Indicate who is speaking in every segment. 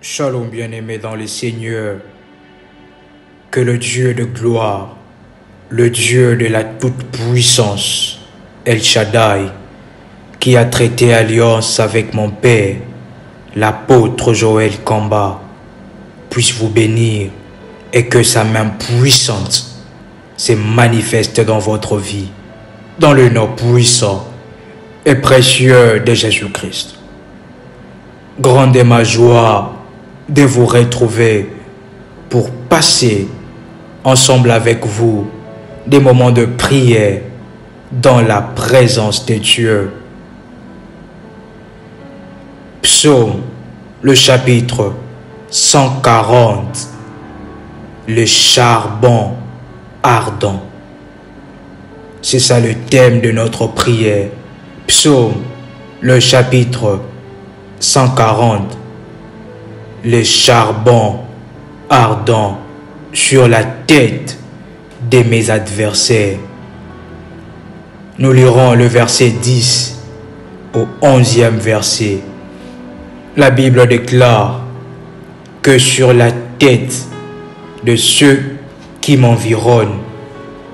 Speaker 1: Shalom bien-aimé dans le Seigneur, que le Dieu de gloire, le Dieu de la toute-puissance, El Shaddai, qui a traité alliance avec mon Père, l'apôtre Joël Kamba, puisse vous bénir et que sa main puissante se manifeste dans votre vie, dans le nom puissant et précieux de Jésus-Christ. Grande est ma joie de vous retrouver pour passer ensemble avec vous des moments de prière dans la présence de Dieu. Psaume, le chapitre 140, le charbon ardent. C'est ça le thème de notre prière. Psaume, le chapitre 140, le charbon ardent sur la tête de mes adversaires. Nous lirons le verset 10 au 11e verset. La Bible déclare que sur la tête de ceux qui m'environnent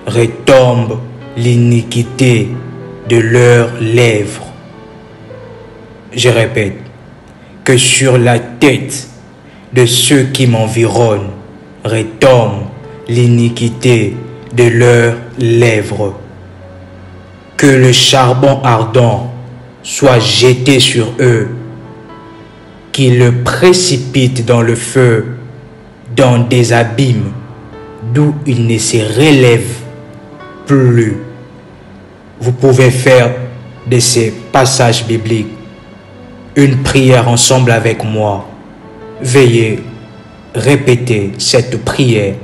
Speaker 1: retombe l'iniquité de leurs lèvres. Je répète, que sur la tête de ceux qui m'environnent retombe l'iniquité de leurs lèvres. Que le charbon ardent soit jeté sur eux, qu'ils le précipitent dans le feu, dans des abîmes d'où ils ne se relèvent plus. Vous pouvez faire de ces passages bibliques une prière ensemble avec moi. Veuillez répéter cette prière.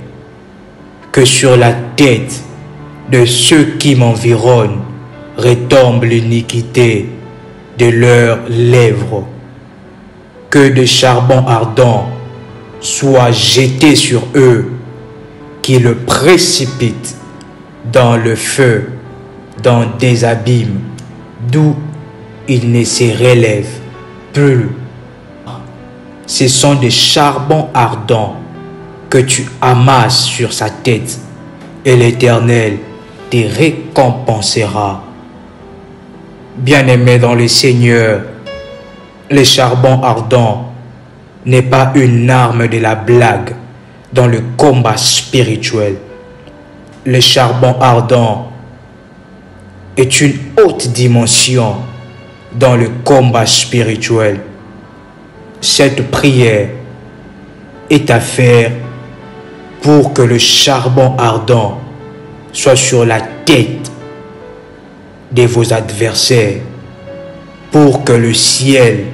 Speaker 1: Que sur la tête de ceux qui m'environnent retombe l'iniquité de leurs lèvres. Que de charbon ardent soit jeté sur eux, qui le précipitent dans le feu, dans des abîmes d'où ils ne se relèvent plus. Ce sont des charbons ardents que tu amasses sur sa tête et l'Éternel te récompensera. Bien-aimé dans le Seigneur, le charbon ardent n'est pas une arme de la blague dans le combat spirituel. Le charbon ardent est une haute dimension dans le combat spirituel. Cette prière est à faire pour que le charbon ardent soit sur la tête de vos adversaires, pour que le ciel,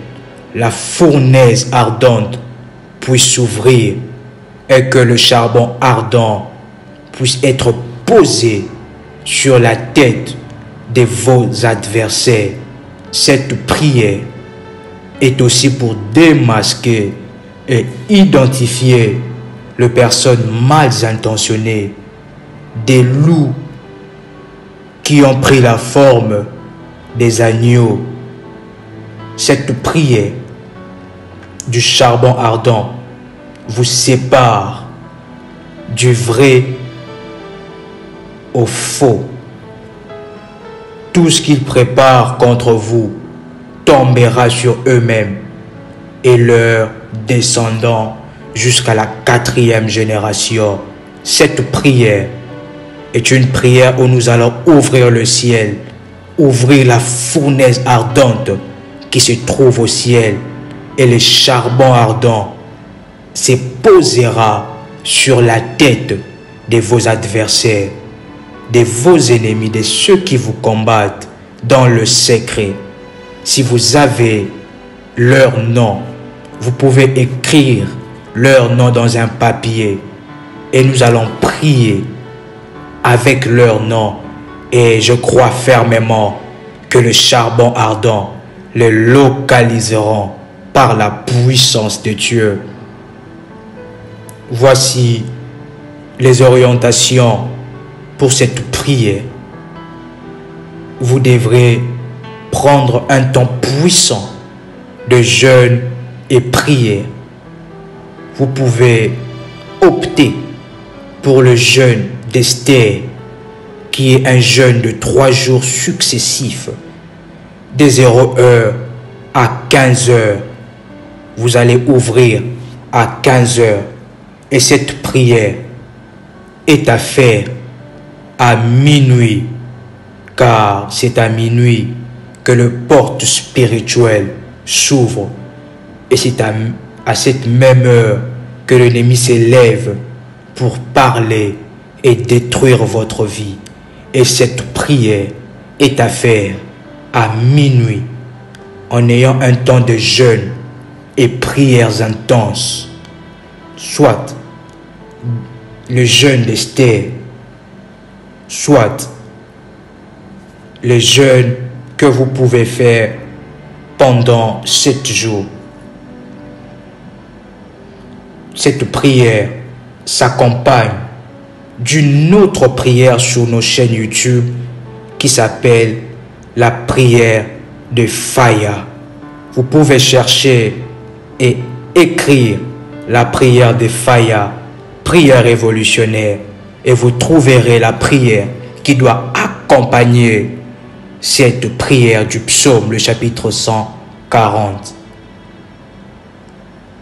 Speaker 1: la fournaise ardente, puisse s'ouvrir et que le charbon ardent puisse être posé sur la tête de vos adversaires. Cette prière est aussi pour démasquer et identifier les personnes mal intentionnées, des loups qui ont pris la forme des agneaux. Cette prière du charbon ardent vous sépare du vrai au faux. Tout ce qu'ils préparent contre vous tombera sur eux-mêmes et leurs descendants jusqu'à la 4e génération. Cette prière est une prière où nous allons ouvrir le ciel, ouvrir la fournaise ardente qui se trouve au ciel, et le charbon ardent se posera sur la tête de vos adversaires, de vos ennemis, de ceux qui vous combattent dans le secret. Si vous avez leur nom, vous pouvez écrire leur nom dans un papier et nous allons prier avec leur nom. Et je crois fermement que le charbon ardent les localiseront par la puissance de Dieu. Voici les orientations pour cette prière. Vous devrez prendre un temps puissant de jeûne et prière vous pouvez opter pour le jeûne d'Esther, qui est un jeûne de 3 jours successifs, de 0 heure à 15 heures. Vous allez ouvrir à 15 heures. Et cette prière est à faire à minuit, car c'est à minuit que le porte spirituel s'ouvre. Et c'est à cette même heure que l'ennemi s'élève pour parler et détruire votre vie. Et cette prière est à faire à minuit, en ayant un temps de jeûne et prières intenses. Soit le jeûne d'Esther, soit le jeûne que vous pouvez faire pendant 7 jours. Cette prière s'accompagne d'une autre prière sur nos chaînes YouTube qui s'appelle la prière de Faya. Vous pouvez chercher et écrire la prière de Faya, prière révolutionnaire, et vous trouverez la prière qui doit accompagner cette prière du psaume, le chapitre 140.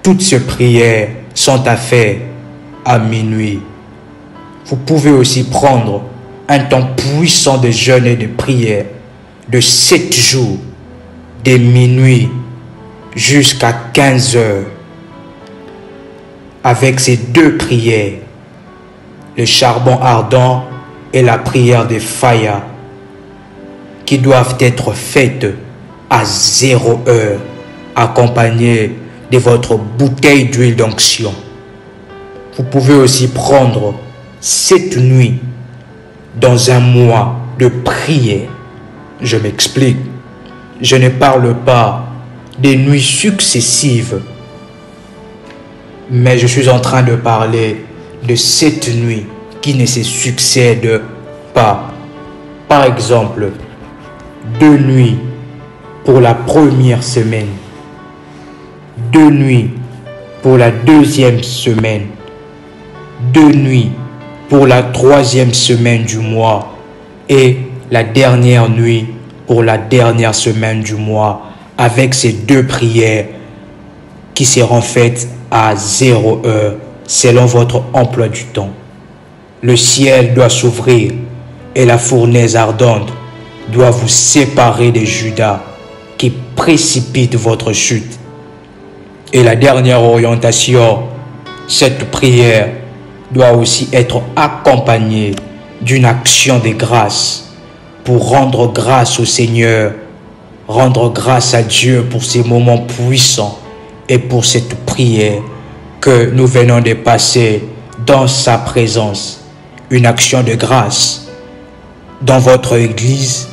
Speaker 1: Toutes ces prières sont à faire à minuit. Vous pouvez aussi prendre un temps puissant de jeûne et de prière de 7 jours, de minuit jusqu'à 15 heures. Avec ces 2 prières, le charbon ardent et la prière de Faya, qui doivent être faites à 0 heure, accompagnées de votre bouteille d'huile d'onction. Vous pouvez aussi prendre 7 nuits dans un mois de prière. Je m'explique. Je ne parle pas des nuits successives, mais je suis en train de parler de 7 nuits qui ne se succèdent pas. Par exemple, 2 nuits pour la première semaine, 2 nuits pour la deuxième semaine, 2 nuits pour la 3e semaine du mois et la dernière nuit pour la dernière semaine du mois, avec ces 2 prières qui seront faites à 0 heure selon votre emploi du temps. Le ciel doit s'ouvrir et la fournaise ardente doit vous séparer de Judas qui précipite votre chute. Et la dernière orientation, cette prière doit aussi être accompagnée d'une action de grâce pour rendre grâce au Seigneur, rendre grâce à Dieu pour ces moments puissants et pour cette prière que nous venons de passer dans sa présence. Une action de grâce dans votre église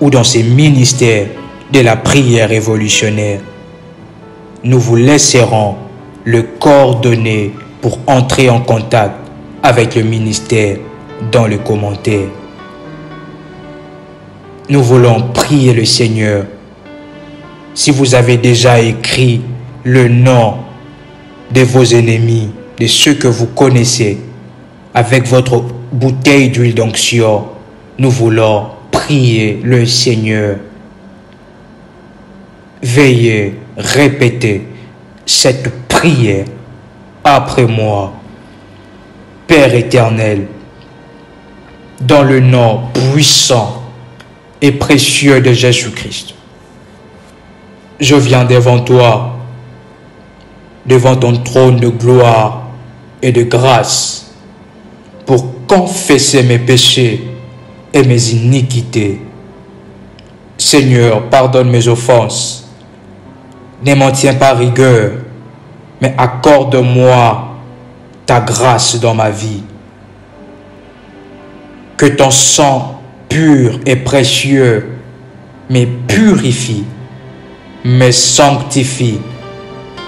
Speaker 1: ou dans ces ministères de la prière révolutionnaire. Nous vous laisserons le coordonner pour entrer en contact avec le ministère dans le commentaire. Nous voulons prier le Seigneur. Si vous avez déjà écrit le nom de vos ennemis, de ceux que vous connaissez, avec votre bouteille d'huile d'onction, nous voulons prier le Seigneur. Veuillez répéter cette prière après moi. Père éternel, dans le nom puissant et précieux de Jésus-Christ, je viens devant toi, devant ton trône de gloire et de grâce, pour confesser mes péchés et mes iniquités. Seigneur, pardonne mes offenses. Ne m'en tiens pas rigueur, mais accorde-moi ta grâce dans ma vie. Que ton sang pur et précieux me purifie, me sanctifie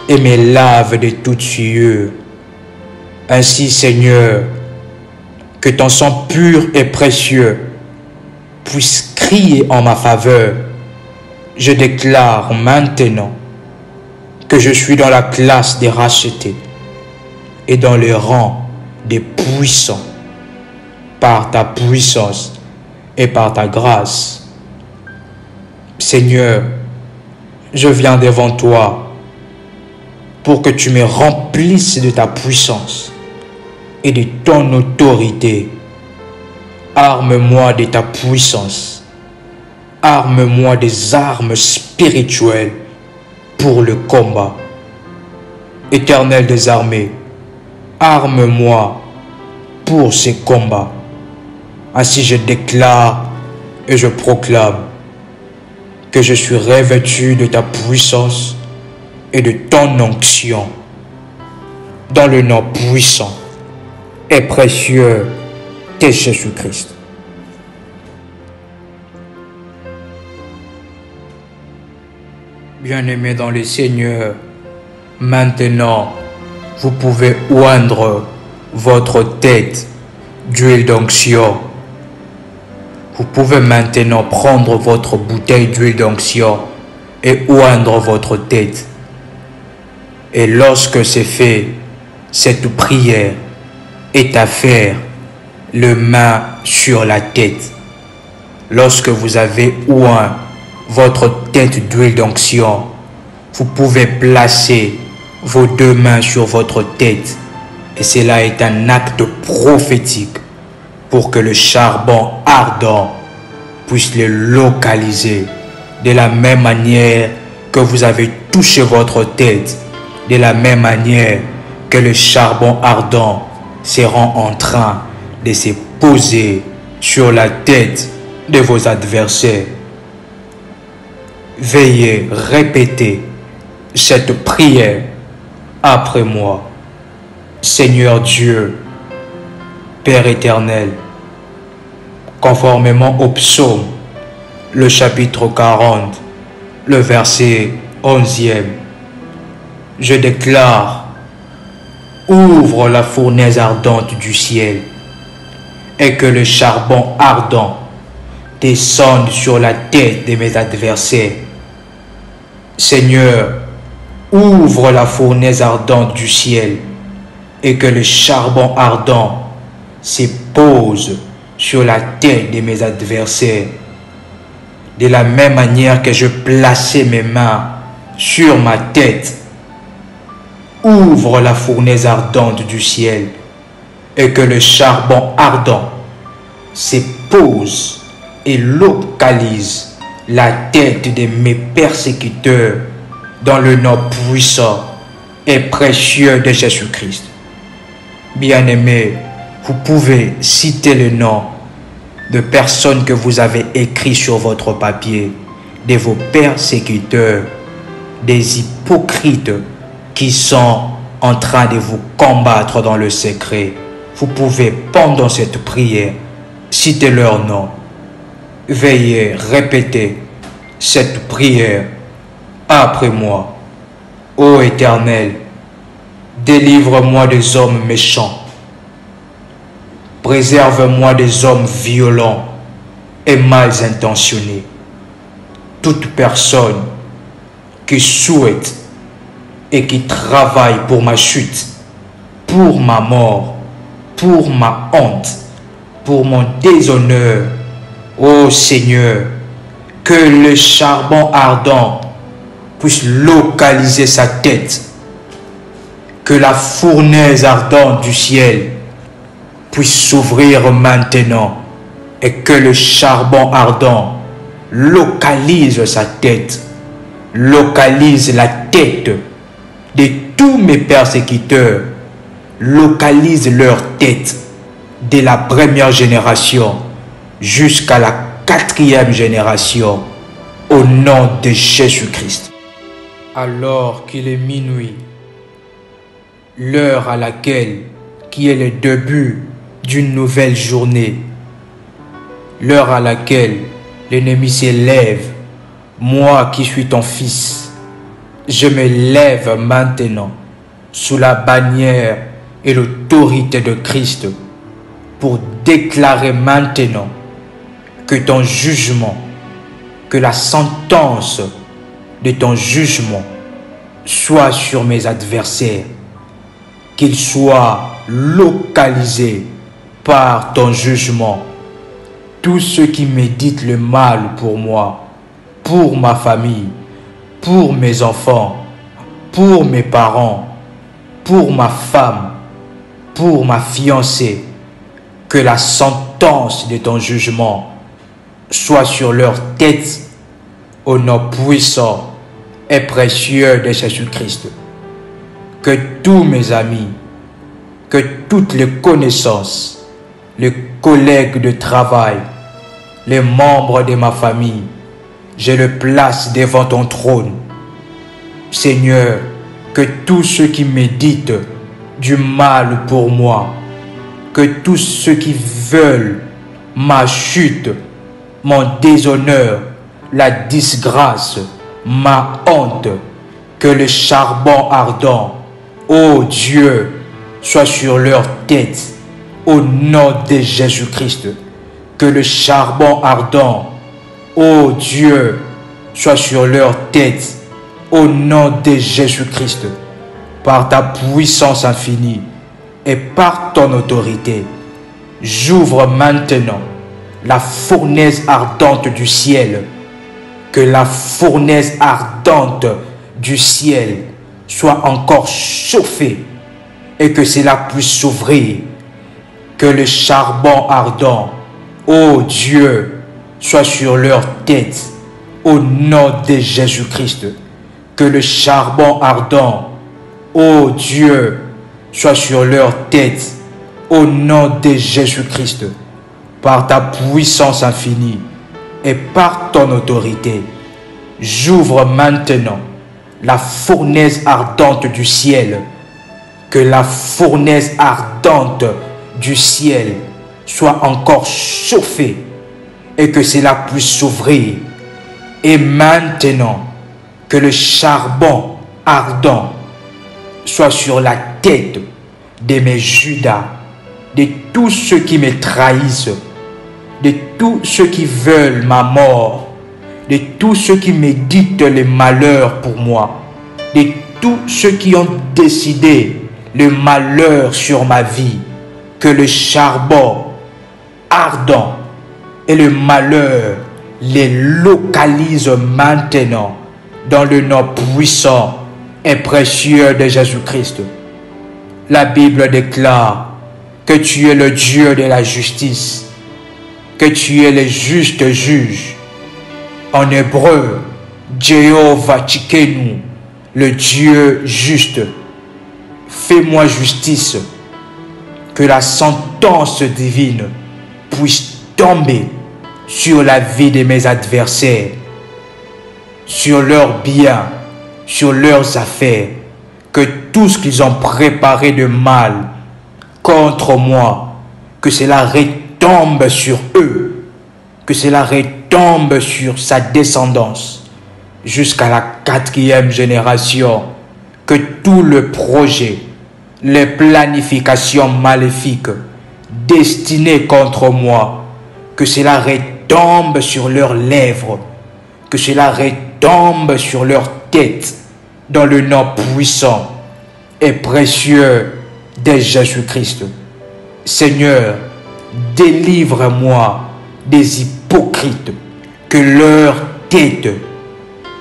Speaker 1: et me lave de toute souillure. Ainsi, Seigneur, que ton sang pur et précieux puisse crier en ma faveur. Je déclare maintenant que je suis dans la classe des rachetés, et dans les rangs des puissants, par ta puissance et par ta grâce. Seigneur, je viens devant toi pour que tu me remplisses de ta puissance et de ton autorité. Arme-moi de ta puissance. Arme-moi des armes spirituelles pour le combat. Éternel des armées, arme-moi pour ces combats. Ainsi je déclare et je proclame que je suis revêtu de ta puissance et de ton onction, dans le nom puissant et précieux de Jésus-Christ. Bien-aimés dans le Seigneur, maintenant, vous pouvez oindre votre tête d'huile d'onction. Vous pouvez maintenant prendre votre bouteille d'huile d'onction et oindre votre tête. Et lorsque c'est fait, cette prière est à faire le main sur la tête. Lorsque vous avez oint votre tête d'huile d'onction, vous pouvez placer vos deux mains sur votre tête. Et cela est un acte prophétique pour que le charbon ardent puisse le localiser. De la même manière que vous avez touché votre tête, de la même manière que le charbon ardent sera en train de se poser sur la tête de vos adversaires. Veuillez répéter cette prière après moi. Seigneur Dieu, Père éternel, conformément au psaume, le chapitre 40, le verset 11e, je déclare, ouvre la fournaise ardente du ciel et que le charbon ardent descende sur la tête de mes adversaires. Seigneur, ouvre la fournaise ardente du ciel et que le charbon ardent se pose sur la tête de mes adversaires. De la même manière que je plaçais mes mains sur ma tête, ouvre la fournaise ardente du ciel et que le charbon ardent se pose et localise la tête de mes persécuteurs dans le nom puissant et précieux de Jésus-Christ. Bien-aimés, vous pouvez citer le nom de personnes que vous avez écrit sur votre papier, de vos persécuteurs, des hypocrites qui sont en train de vous combattre dans le secret. Vous pouvez, pendant cette prière, citer leur nom. Veuillez répéter cette prière après moi. Ô Éternel, délivre-moi des hommes méchants. Préserve-moi des hommes violents et mal intentionnés. Toute personne qui souhaite et qui travaille pour ma chute, pour ma mort, pour ma honte, pour mon déshonneur, ô Seigneur, que le charbon ardent puisse localiser sa tête, que la fournaise ardente du ciel puisse s'ouvrir maintenant et que le charbon ardent localise sa tête, localise la tête de tous mes persécuteurs, localise leur tête de la première génération jusqu'à la 4e génération, au nom de Jésus-Christ. Alors qu'il est minuit, l'heure à laquelle, qui est le début d'une nouvelle journée, l'heure à laquelle l'ennemi s'élève, moi qui suis ton fils, je me lève maintenant sous la bannière et l'autorité de Christ pour déclarer maintenant que ton jugement, que la sentence de ton jugement soit sur mes adversaires, qu'ils soient localisés par ton jugement. Tous ceux qui méditent le mal pour moi, pour ma famille, pour mes enfants, pour mes parents, pour ma femme, pour ma fiancée, que la sentence de ton jugement soit sur leur tête au nom puissant et précieux de Jésus-Christ. Que tous mes amis, que toutes les connaissances, les collègues de travail, les membres de ma famille, je le place devant ton trône. Seigneur, que tous ceux qui méditent du mal pour moi, que tous ceux qui veulent ma chute, mon déshonneur, la disgrâce, ma honte, que le charbon ardent, ô Dieu, soit sur leur tête, au nom de Jésus-Christ. Que le charbon ardent, ô Dieu, soit sur leur tête, au nom de Jésus-Christ. Par ta puissance infinie et par ton autorité, j'ouvre maintenant la fournaise ardente du ciel. Que la fournaise ardente du ciel soit encore chauffée et que cela puisse s'ouvrir. Que le charbon ardent, ô Dieu, soit sur leur tête, au nom de Jésus-Christ. Que le charbon ardent, ô Dieu, soit sur leur tête, au nom de Jésus-Christ. Par ta puissance infinie et par ton autorité, j'ouvre maintenant la fournaise ardente du ciel. Que la fournaise ardente du ciel soit encore chauffée et que cela puisse s'ouvrir. Et maintenant, que le charbon ardent soit sur la tête de mes Judas, de tous ceux qui me trahissent, de tous ceux qui veulent ma mort, de tous ceux qui méditent le malheur pour moi, de tous ceux qui ont décidé le malheur sur ma vie. Que le charbon ardent et le malheur les localise maintenant dans le nom puissant et précieux de Jésus-Christ. La Bible déclare que tu es le Dieu de la justice, que tu es le juste juge. En hébreu, Jéhovah Tsidkenu, le Dieu juste. Fais-moi justice, que la sentence divine puisse tomber sur la vie de mes adversaires, sur leurs biens, sur leurs affaires, que tout ce qu'ils ont préparé de mal contre moi, que cela retombe sur eux, que cela retombe sur sa descendance, jusqu'à la 4e génération, que tout le projet, les planifications maléfiques destinées contre moi, que cela retombe sur leurs lèvres, que cela retombe sur leur tête, dans le nom puissant et précieux de Jésus-Christ. Seigneur, délivre-moi des hypocrites, que leur tête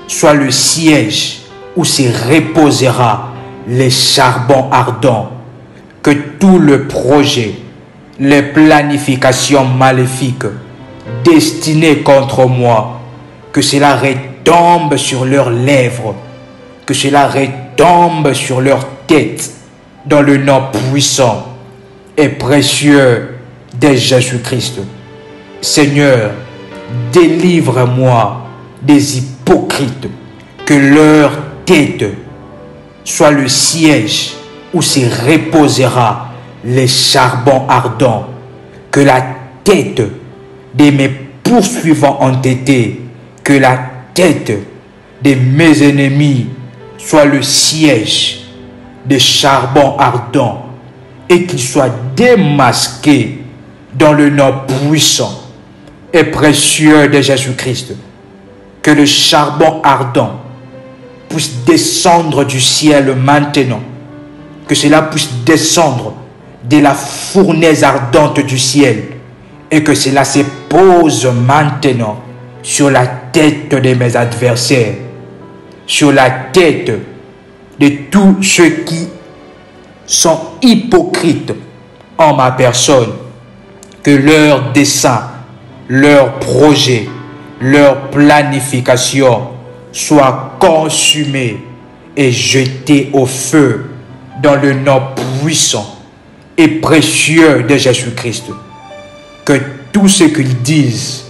Speaker 1: soit le siège où se reposera les charbons ardents, que tout le projet, les planifications maléfiques destinées contre moi, que cela retombe sur leurs lèvres, que cela retombe sur leur tête, dans le nom puissant et précieux de Jésus-Christ. Seigneur, délivre-moi des hypocrites, que leur tête soit le siège où se reposera les charbons ardents, que la tête de mes poursuivants entêtés, que la tête de mes ennemis soit le siège des charbons ardents et qu'il soit démasqué dans le nom puissant et précieux de Jésus-Christ. Que le charbon ardent puisse descendre du ciel maintenant, que cela puisse descendre de la fournaise ardente du ciel et que cela se pose maintenant sur la tête de mes adversaires, sur la tête de tous ceux qui sont hypocrites en ma personne, que leur dessein, leur projet, leur planification soit consumé et jeté au feu dans le nom puissant et précieux de Jésus-Christ. Que tout ce qu'ils disent,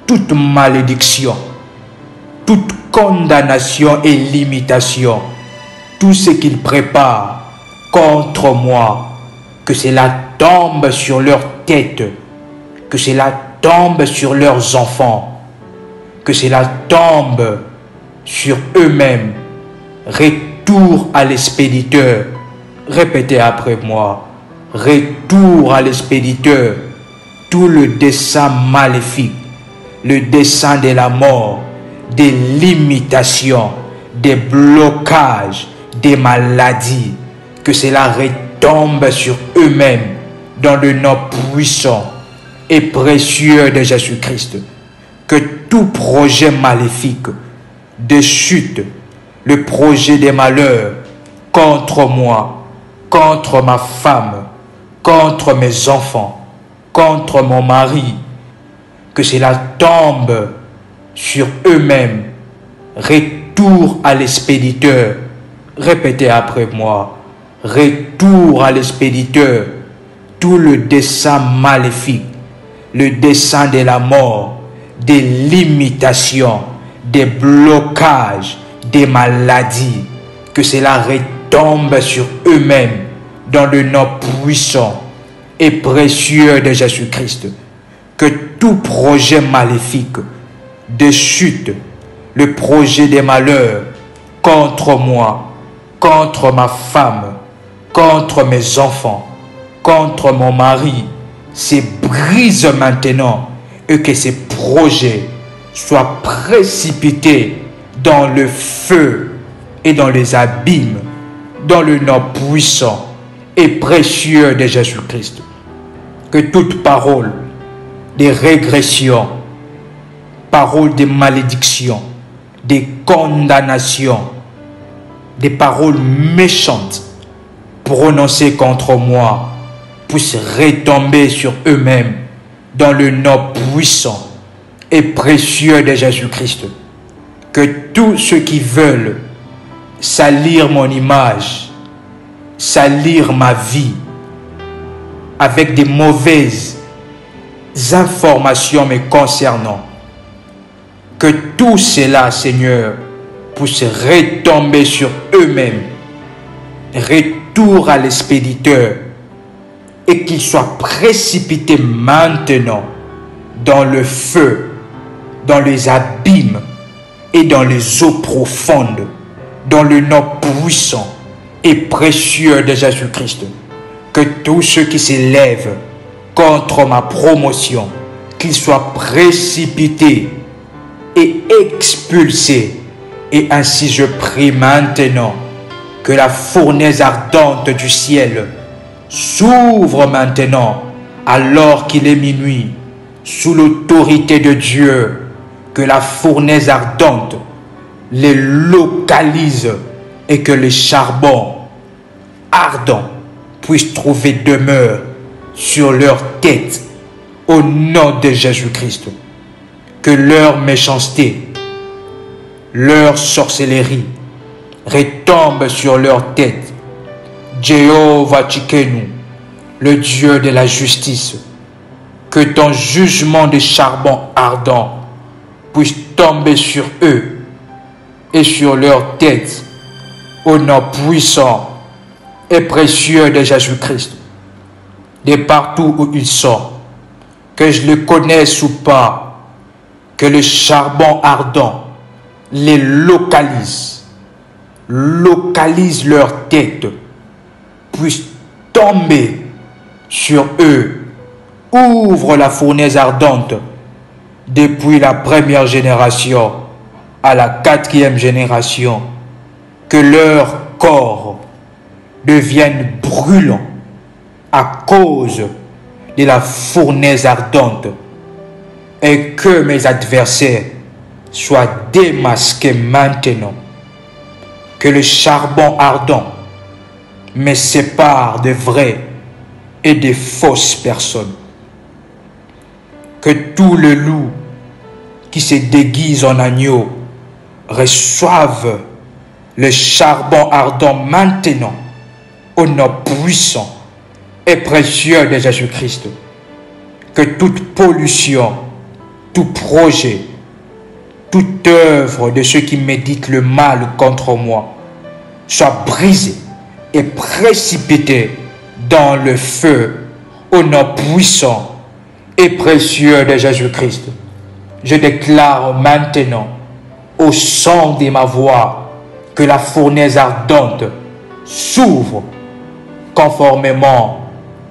Speaker 1: toute malédiction, toute condamnation et limitation, tout ce qu'ils préparent contre moi, que cela tombe sur leur tête, que cela tombe sur leurs enfants, que cela tombe sur eux-mêmes. Retour à l'expéditeur. Répétez après moi. Retour à l'expéditeur. Tout le dessein maléfique, le dessein de la mort, des limitations, des blocages, des maladies, que cela retombe sur eux-mêmes dans le nom puissant et précieux de Jésus-Christ. Que tout projet maléfique de chute, le projet des malheurs contre moi, contre ma femme, contre mes enfants, contre mon mari, que cela tombe sur eux-mêmes. Retour à l'expéditeur. Répétez après moi. Retour à l'expéditeur. Tout le dessein maléfique, le dessein de la mort, des limitations, des blocages, des maladies, que cela retombe sur eux-mêmes dans le nom puissant et précieux de Jésus-Christ. Que tout projet maléfique de chute, le projet des malheurs contre moi, contre ma femme, contre mes enfants, contre mon mari, se brise maintenant et que ces projets soient précipités dans le feu et dans les abîmes, dans le nom puissant et précieux de Jésus-Christ. Que toute parole de régression, parole de malédiction, de condamnation, des paroles méchantes prononcées contre moi puissent retomber sur eux-mêmes dans le nom puissant et précieux de Jésus-Christ. Que tous ceux qui veulent salir mon image, salir ma vie avec des mauvaises informations me concernant, que tout cela, Seigneur, puisse retomber sur eux-mêmes. Retour à l'expéditeur et qu'ils soient précipités maintenant dans le feu, dans les abîmes et dans les eaux profondes, dans le nom puissant et précieux de Jésus-Christ. Que tous ceux qui s'élèvent contre ma promotion, qu'ils soient précipités et expulsés. Et ainsi je prie maintenant que la fournaise ardente du ciel s'ouvre maintenant alors qu'il est minuit, sous l'autorité de Dieu, que la fournaise ardente les localise et que les charbons ardents puissent trouver demeure sur leur tête au nom de Jésus-Christ. Que leur méchanceté, leur sorcellerie retombe sur leur tête. Jéhovah Tchikenu, le Dieu de la justice, que ton jugement de charbon ardent puisse tomber sur eux et sur leur tête au nom puissant et précieux de Jésus-Christ. De partout où ils sont, que je les connaisse ou pas, que le charbon ardent les localise leur tête, puisse tomber sur eux. Ouvre la fournaise ardente depuis la première génération à la 4e génération. Que leur corps, devienne brûlant à cause de la fournaise ardente et que mes adversaires soient démasqués maintenant. Que le charbon ardent me sépare de vraies et de fausses personnes. Que tout le loup qui se déguise en agneau reçoive le charbon ardent maintenant au nom puissant et précieux de Jésus-Christ. Que toute pollution, tout projet, toute œuvre de ceux qui méditent le mal contre moi soit brisée et précipitée dans le feu au nom puissant et précieux de Jésus-Christ. Je déclare maintenant au son de ma voix que la fournaise ardente s'ouvre conformément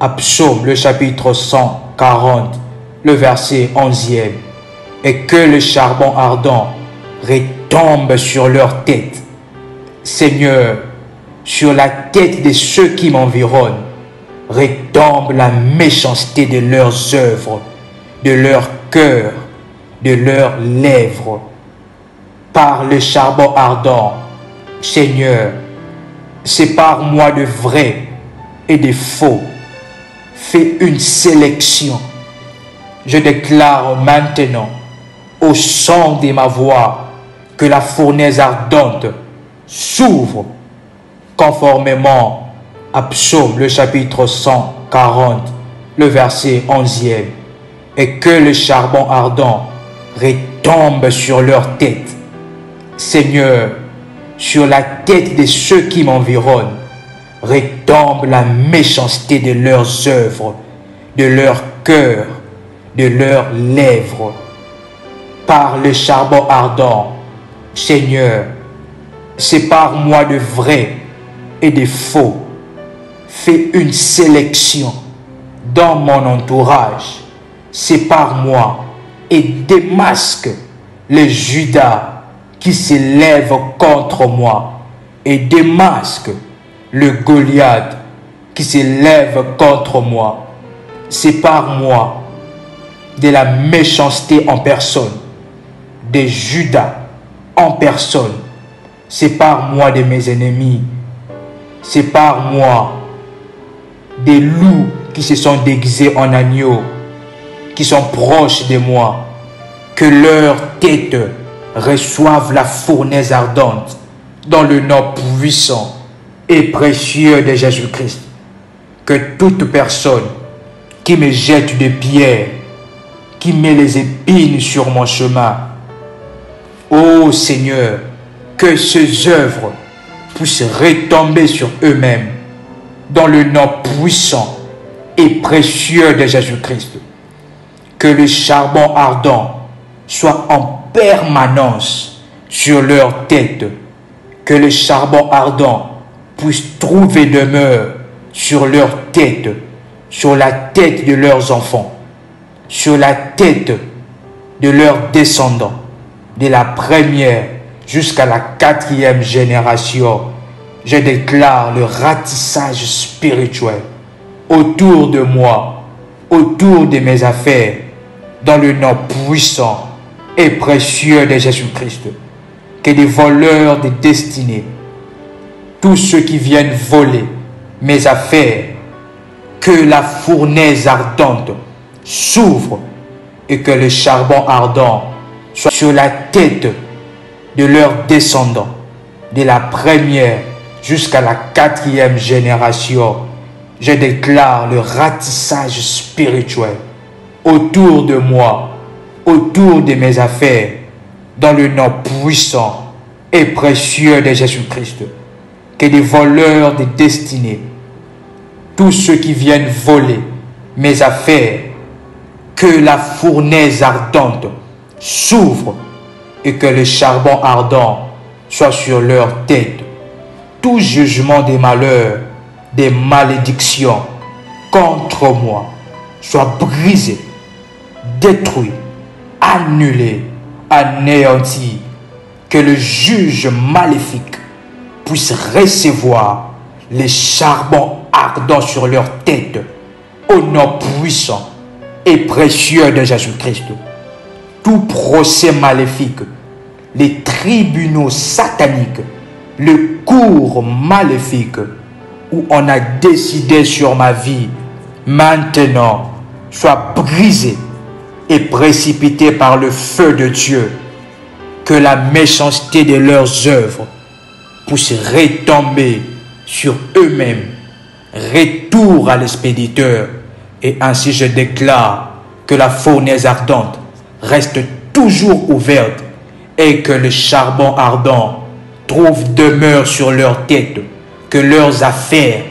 Speaker 1: à Psaume le chapitre 140, le verset 11e, et que le charbon ardent retombe sur leur tête. Seigneur, sur la tête de ceux qui m'environnent, retombe la méchanceté de leurs œuvres, de leur cœur, de leurs lèvres. Par le charbon ardent, Seigneur, sépare-moi de vrai et de faux. Fais une sélection. Je déclare maintenant, au son de ma voix, que la fournaise ardente s'ouvre conformément à Psaume le chapitre 140, le verset 11e, et que le charbon ardent retombe sur leur tête. Seigneur, sur la tête de ceux qui m'environnent, retombe la méchanceté de leurs œuvres, de leur cœur, de leurs lèvres. Par le charbon ardent, Seigneur, sépare-moi de vrai et de faux. Fais une sélection dans mon entourage. Sépare-moi et démasque les Judas qui s'élèvent contre moi, et démasque le Goliath qui s'élève contre moi. Sépare-moi de la méchanceté en personne, des Judas en personne. Sépare-moi de mes ennemis. Sépare-moi des loups qui se sont déguisés en agneaux, qui sont proches de moi. Que leur tête reçoive la fournaise ardente dans le nom puissant et précieux de Jésus-Christ. Que toute personne qui me jette des pierres, qui met les épines sur mon chemin, ô Seigneur, que ces œuvres puissent retomber sur eux-mêmes dans le nom puissant et précieux de Jésus-Christ. Que le charbon ardent soit en permanence sur leur tête. Que le charbon ardent puisse trouver demeure sur leur tête, sur la tête de leurs enfants, sur la tête de leurs descendants, de la première jusqu'à la 4e génération. Je déclare le ratissage spirituel autour de moi, autour de mes affaires, dans le nom puissant et précieux de Jésus-Christ. Que des voleurs de destinée, tous ceux qui viennent voler mes affaires, que la fournaise ardente s'ouvre et que le charbon ardent soit sur la tête de leurs descendants, de la première jusqu'à la 4e génération. Je déclare le ratissage spirituel autour de moi, autour de mes affaires, dans le nom puissant et précieux de Jésus-Christ. Que des voleurs de destinée, tous ceux qui viennent voler mes affaires, que la fournaise ardente s'ouvre et que le charbon ardent soit sur leur tête. Tout jugement des malheurs, des malédictions contre moi soit brisé, détruit, annulé, anéanti. Que le juge maléfique puisse recevoir les charbons ardents sur leur tête, au nom puissant et précieux de Jésus-Christ. Tout procès maléfique, les tribunaux sataniques, le cours maléfique où on a décidé sur ma vie, maintenant, soit brisé et précipité par le feu de Dieu. Que la méchanceté de leurs œuvres puisse retomber sur eux-mêmes. Retour à l'expéditeur. Et ainsi je déclare que la fournaise ardente reste toujours ouverte et que le charbon ardent trouve demeure sur leur tête, que leurs affaires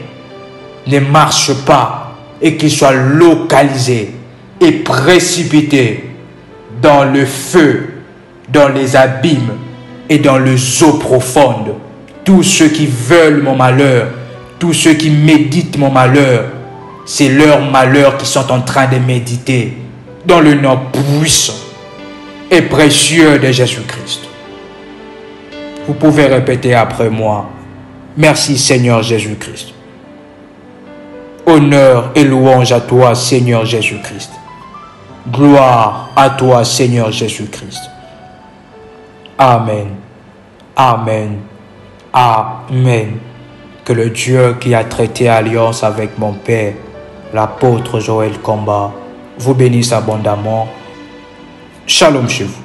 Speaker 1: ne marchent pas et qu'ils soient localisés et précipités dans le feu, dans les abîmes et dans les eaux profondes. Tous ceux qui veulent mon malheur, tous ceux qui méditent mon malheur, c'est leur malheur qu'ils sont en train de méditer dans le nom puissant et précieux de Jésus-Christ. Vous pouvez répéter après moi. Merci Seigneur Jésus-Christ. Honneur et louange à toi Seigneur Jésus-Christ. Gloire à toi Seigneur Jésus-Christ. Amen. Amen. Amen. Que le Dieu qui a traité alliance avec mon Père, l'apôtre Joël Komba, vous bénisse abondamment. Shalom chez vous.